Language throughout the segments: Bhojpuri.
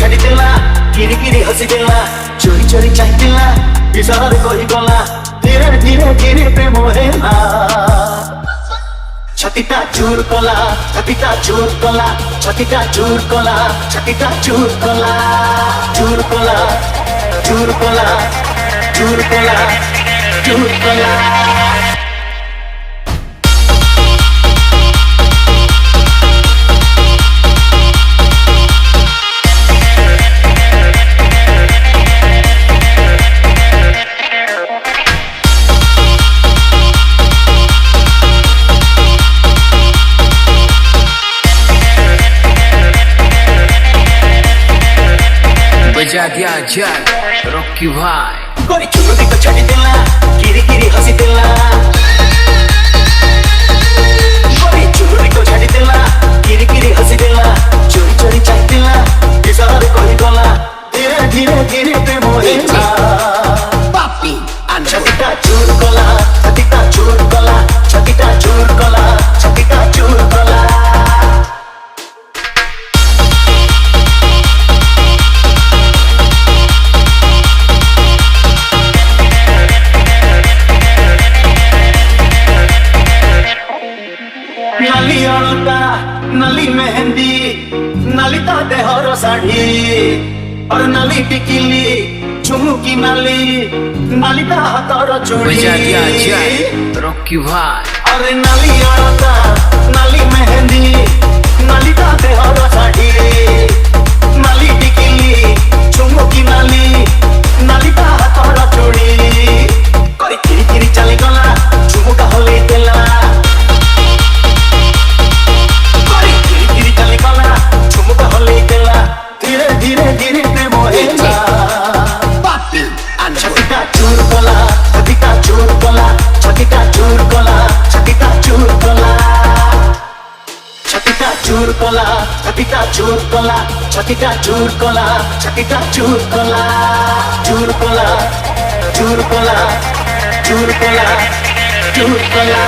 ଛାଡ଼ିଦେଲା କିରି କିରି ହସିଦେଲା ଚୋରି ଚୋରି ଚାହିଁଥିଲା ବିଷୟରେ କହିଗଲା ଧୀରେ ଧୀରେ ଧୀରେ ପ୍ରେମ ହେଲା ଛାତିଟା ଚୁର କଲା ଛାତିଟା ଚୁର କଲା ଛାତିଟା ଚୁର କଲା ଛାତିଟା ଚୁର କଲା ଚୁର କଲା ଚୁର କଲା ଚୁର କଲା ଚୁର କଲା बजा दिया जग रॉकी भाई गोरी चुनरी को छाड़ीदेला किरी किरी हसीदेला गोरी चुनरी को छाड़ीदेला किरी किरी हसीदेला चोरी चोरी चाहतीला विषୟରେ କହିଗଲା धीरे धीरे धीरे प्रेम ହେଲା पापी छातीटा चूर कला छातीटा चूर कला छातीटा चूर कला छातीटा चूर कला नाली अलता नाली मेहंदी नाली ता देहर साड़ी और नाली टिकिली झुमुकी नाली नाली ता हाथर चूड़ी बजा दिया जग रॉकी भाई अरे नाली अलता नाली मेहंदी नाली ता देहर साड़ी नाली टिकिली झुमुकी नाली नाली ता हाथर चूड़ी करी किरी किरी चली गला झुमुका हले देला धीरे धीरे धीरे प्रेम होला पापी छातीटा चूर कला छातीटा चूर कला छातीटा चूर कला छातीटा चूर कला छातीटा चूर कला छातीटा चूर कला छातीटा चूर कला छातीटा चूर कला चूर कला चूर कला चूर कला चूर कला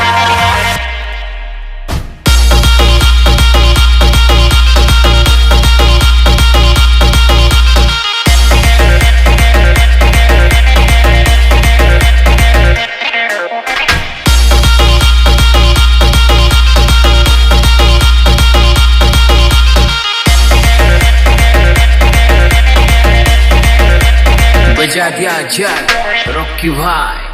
बजा दिया जग रॉकी भाई